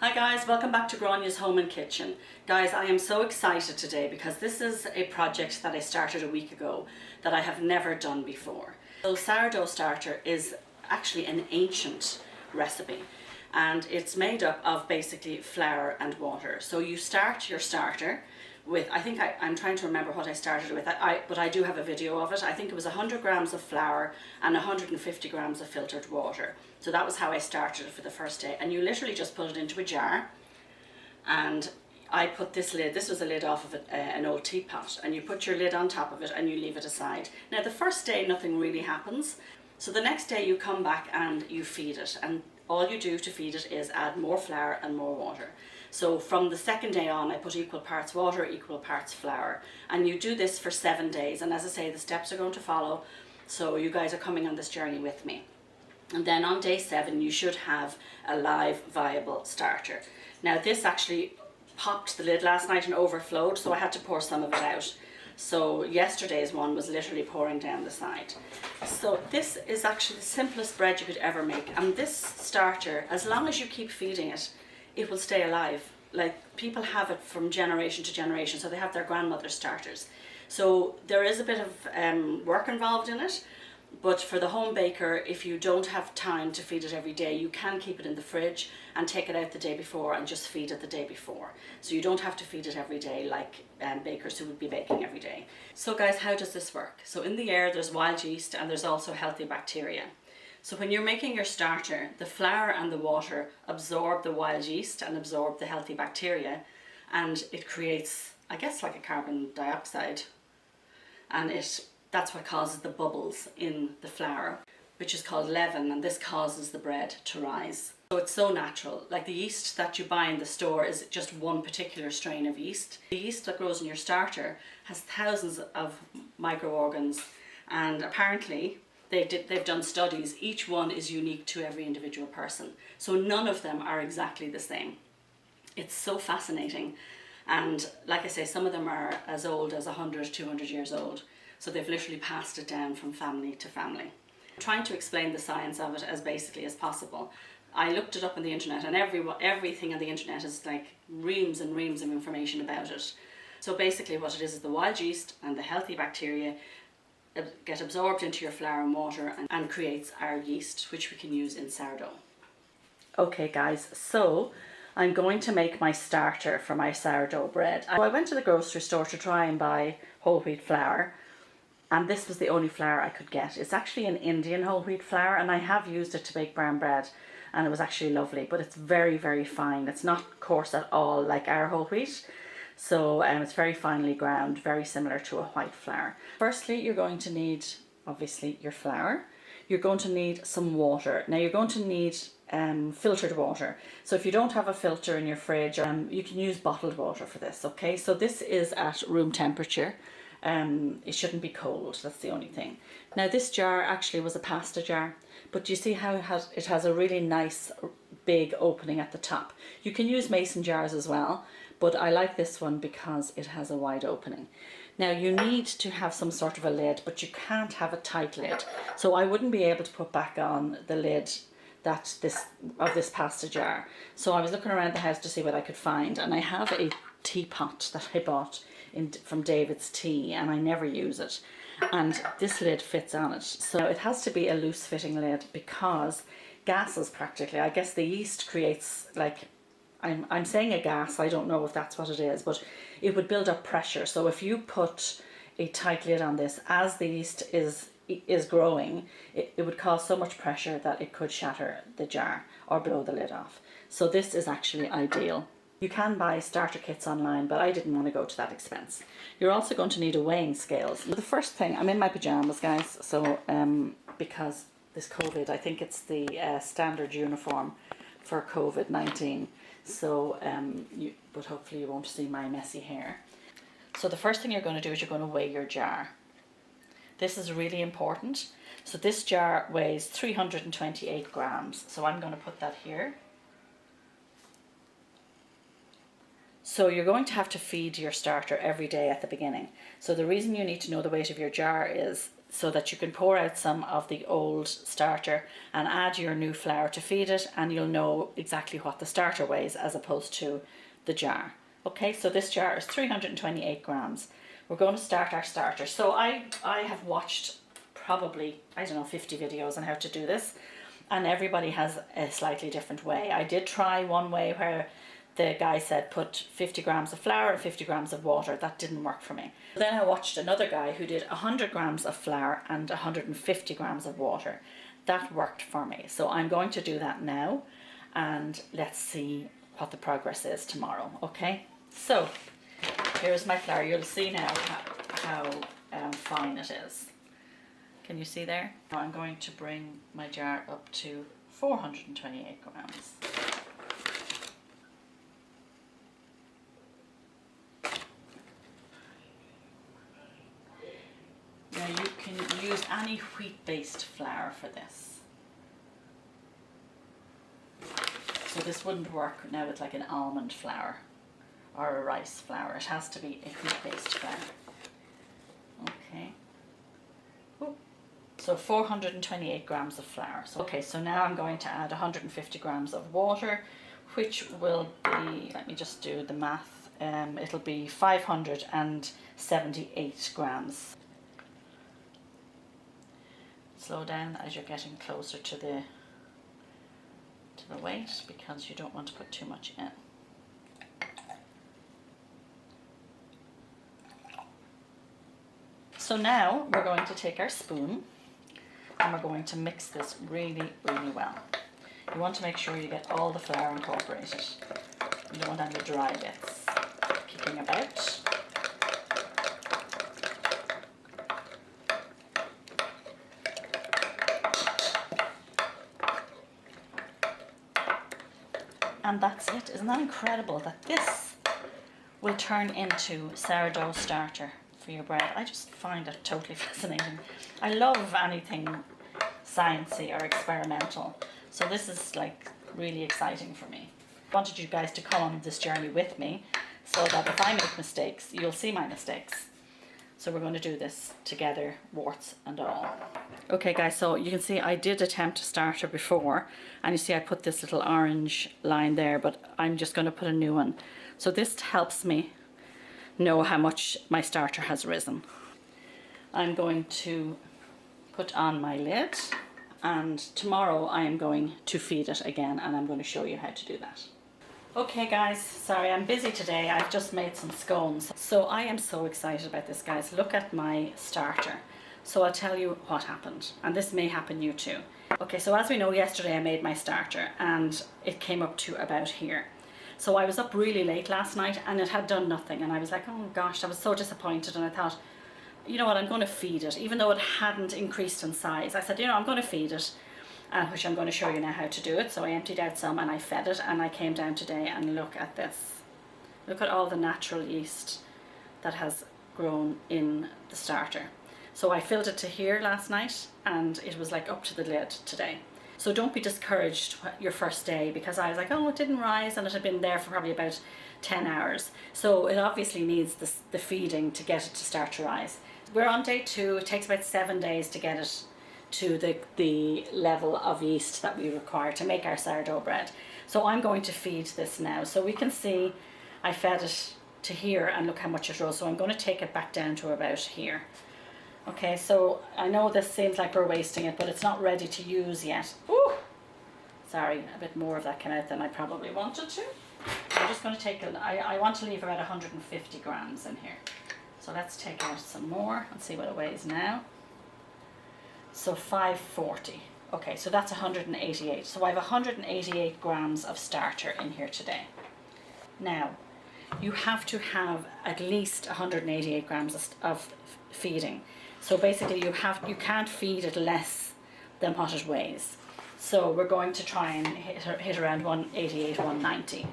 Hi guys, welcome back to Granya's Home and Kitchen. Guys, I am so excited today because this is a project that I started a week ago that I have never done before. So sourdough starter is actually an ancient recipe and it's made up of basically flour and water. So you start your starter with, I'm trying to remember what I started with, but I do have a video of it. I think it was 100 grams of flour and 150 grams of filtered water. So that was how I started it for the first day. And you literally just put it into a jar, and I put this lid, this was a lid off of an old teapot, and you put your lid on top of it and you leave it aside. Now the first day nothing really happens, so the next day you come back and you feed it, and all you do to feed it is add more flour and more water. So from the second day on I put equal parts water, equal parts flour, and you do this for 7 days, and as I say, the steps are going to follow, so you guys are coming on this journey with me. And then on day 7 you should have a live viable starter. Now this actually popped the lid last night and overflowed, so I had to pour some of it out. So yesterday's one was literally pouring down the side. So this is actually the simplest bread you could ever make, and this starter, as long as you keep feeding it, it will stay alive. Like, people have it from generation to generation, so they have their grandmother's starters. So there is a bit of work involved in it, but for the home baker, if you don't have time to feed it every day, you can keep it in the fridge and take it out the day before and just feed it the day before. So you don't have to feed it every day like bakers who would be baking every day. So guys, how does this work? So in the air there's wild yeast and there's also healthy bacteria. So when you're making your starter, the flour and the water absorb the wild yeast and absorb the healthy bacteria, and it creates, I guess, like a carbon dioxide, and that's what causes the bubbles in the flour, which is called leaven, and this causes the bread to rise. So it's so natural. Like, the yeast that you buy in the store is just one particular strain of yeast. The yeast that grows in your starter has thousands of microorganisms, and apparently they've done studies. Each one is unique to every individual person, so none of them are exactly the same. It's so fascinating, and like I say, some of them are as old as 100, 200 years old. So they've literally passed it down from family to family. I'm trying to explain the science of it as basically as possible. I looked it up on the internet, and everything on the internet is like reams and reams of information about it. So basically what it is the wild yeast and the healthy bacteria get absorbed into your flour and water and creates our yeast, which we can use in sourdough. Okay guys, so I'm going to make my starter for my sourdough bread. I went to the grocery store to try and buy whole wheat flour, and this was the only flour I could get. It's actually an Indian whole wheat flour, and I have used it to bake brown bread, and it was actually lovely, but it's very, very fine. It's not coarse at all like our whole wheat. So it's very finely ground, very similar to a white flour. Firstly, you're going to need, obviously, your flour. You're going to need some water. Now you're going to need filtered water. So if you don't have a filter in your fridge, you can use bottled water for this, okay? So this is at room temperature. It shouldn't be cold, that's the only thing. Now this jar actually was a pasta jar, but you see how it has a really nice big opening at the top. You can use mason jars as well, but I like this one because it has a wide opening. Now you need to have some sort of a lid, but you can't have a tight lid. So I wouldn't be able to put back on the lid of this pasta jar. So I was looking around the house to see what I could find, and I have a teapot that I bought from David's Tea, and I never use it, and this lid fits on it. So it has to be a loose fitting lid because gases practically, I guess the yeast creates, like, I'm saying a gas, I don't know if that's what it is, but it would build up pressure. So if you put a tight lid on this, as the yeast is growing, it would cause so much pressure that it could shatter the jar or blow the lid off. So this is actually ideal. You can buy starter kits online, but I didn't want to go to that expense. You're also going to need a weighing scale. So the first thing, I'm in my pajamas, guys, so because this COVID, I think it's the standard uniform for COVID-19. So, but hopefully you won't see my messy hair. So the first thing you're going to do is you're going to weigh your jar. This is really important. So this jar weighs 328 grams. So I'm going to put that here. So you're going to have to feed your starter every day at the beginning. So the reason you need to know the weight of your jar is so that you can pour out some of the old starter and add your new flour to feed it, and you'll know exactly what the starter weighs as opposed to the jar. Okay, so this jar is 328 grams. We're going to start our starter. So I have watched probably, I don't know, 50 videos on how to do this, and everybody has a slightly different way. I did try one way where the guy said put 50 grams of flour and 50 grams of water. That didn't work for me. Then I watched another guy who did 100 grams of flour and 150 grams of water. That worked for me. So I'm going to do that now, and let's see what the progress is tomorrow. Okay, so here's my flour. You'll see now how fine it is. Can you see there? Now I'm going to bring my jar up to 428 grams. Now you can use any wheat-based flour for this. So this wouldn't work now with like an almond flour or a rice flour. It has to be a wheat-based flour. Okay. Ooh. So 428 grams of flour. So, okay, so now I'm going to add 150 grams of water, which will be, let me just do the math, it'll be 578 grams. Slow down as you're getting closer to the weight, because you don't want to put too much in. So now we're going to take our spoon and we're going to mix this really, really well. You want to make sure you get all the flour incorporated. You don't want any dry bits kicking about. And that's it. Isn't that incredible that this will turn into sourdough starter for your bread? I just find it totally fascinating. I love anything sciencey or experimental, so this is like really exciting for me. I wanted you guys to come on this journey with me so that if I make mistakes, you'll see my mistakes. So we're going to do this together, warts and all. Okay guys, so you can see I did attempt a starter before, and you see I put this little orange line there, but I'm just going to put a new one. So this helps me know how much my starter has risen. I'm going to put on my lid, and tomorrow I am going to feed it again, and I'm going to show you how to do that. Okay guys, sorry I'm busy today. I've just made some scones. So I am so excited about this, guys. Look at my starter. So I'll tell you what happened, and this may happen you too. Okay, so as we know, yesterday I made my starter and it came up to about here. So I was up really late last night and it had done nothing, and I was like, oh gosh, I was so disappointed, and I thought, you know what, I'm going to feed it. Even though it hadn't increased in size, I said, you know, I'm going to feed it. Which I'm going to show you now how to do it. So I emptied out some and I fed it, and I came down today and look at this. Look at all the natural yeast that has grown in the starter. So I filled it to here last night and it was like up to the lid today. So don't be discouraged your first day, because I was like, oh, it didn't rise, and it had been there for probably about 10 hours. So it obviously needs the feeding to get it to start to rise. We're on day 2. It takes about 7 days to get it to the level of yeast that we require to make our sourdough bread. So I'm going to feed this now. So we can see I fed it to here, and look how much it rose. So I'm going to take it back down to about here. Okay, so I know this seems like we're wasting it, but it's not ready to use yet. Ooh! Sorry, a bit more of that came out than I probably wanted to. I'm just going to take I want to leave about 150 grams in here. So let's take out some more and see what it weighs now. So 540. Okay, so that's 188. So I have 188 grams of starter in here today. Now, you have to have at least 188 grams of feeding. So basically you can't feed it less than what it weighs. So we're going to try and hit around 188, 190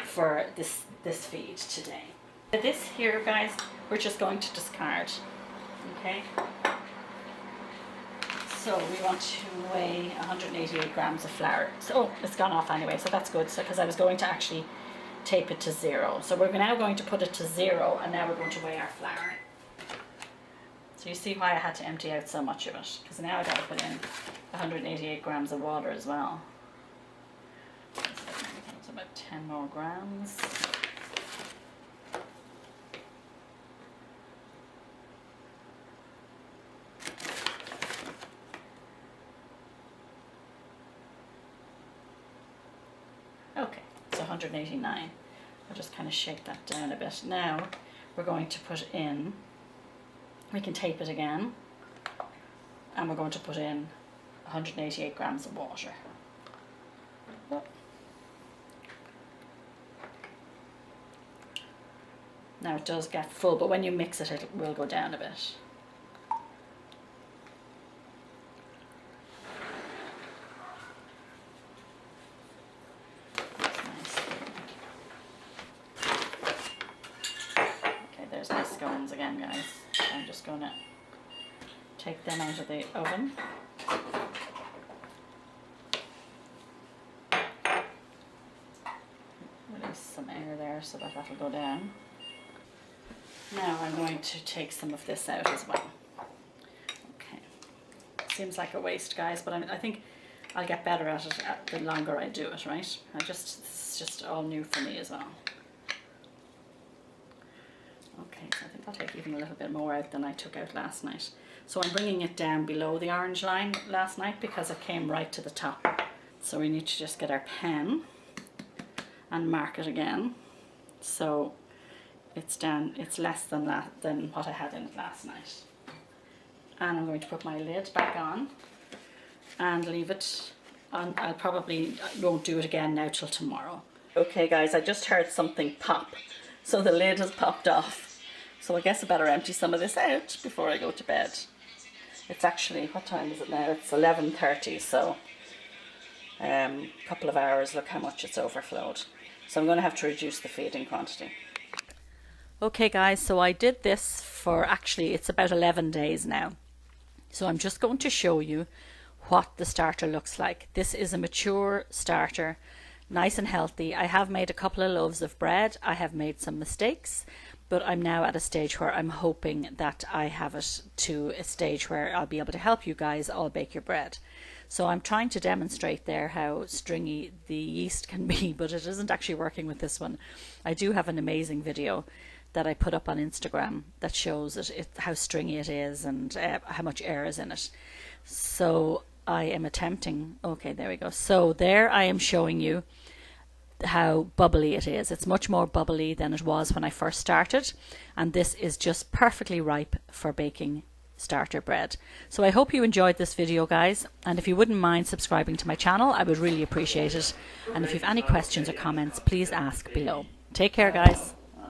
for this feed today. This here, guys, we're just going to discard. Okay? So we want to weigh 188 grams of flour. So it's gone off anyway, so that's good. So because I was going to actually tape it to 0. So we're now going to put it to 0, and now we're going to weigh our flour. So you see why I had to empty out so much of it, because now I got to put in 188 grams of water as well. So that's about 10 more grams. Okay, so 189. I'll just kind of shake that down a bit. Now we're going to put in, we can tape it again, and we're going to put in 188 grams of water. Now it does get full, but when you mix it, it will go down a bit. There's my scones again, guys. I'm just going to take them out of the oven. Release some air there so that that'll go down. Now I'm going to take some of this out as well. Okay. Seems like a waste, guys, but I think I'll get better at it the longer I do it, right? It's just all new for me as well. Okay, so I think I'll take even a little bit more out than I took out last night. So I'm bringing it down below the orange line last night because it came right to the top. So we need to just get our pen and mark it again. So it's down, it's less than what I had in it last night. And I'm going to put my lid back on and leave it on. I probably won't do it again now till tomorrow. Okay guys, I just heard something pop. So the lid has popped off. So I guess I better empty some of this out before I go to bed. It's actually, what time is it now? It's 11:30, so a couple of hours, look how much it's overflowed. So I'm going to have to reduce the feeding quantity. Okay guys, so I did this for, actually it's about 11 days now. So I'm just going to show you what the starter looks like. This is a mature starter, nice and healthy. I have made a couple of loaves of bread. I have made some mistakes, but I'm now at a stage where I'm hoping that I have it to a stage where I'll be able to help you guys all bake your bread. So I'm trying to demonstrate there how stringy the yeast can be, but it isn't actually working with this one. I do have an amazing video that I put up on Instagram that shows how stringy it is and how much air is in it. So I am attempting, okay, there we go. So there I am showing you how bubbly it is. It's much more bubbly than it was when I first started, and this is just perfectly ripe for baking starter bread. So I hope you enjoyed this video, guys, and if you wouldn't mind subscribing to my channel, I would really appreciate it. And if you have any questions or comments, please ask below. Take care, guys.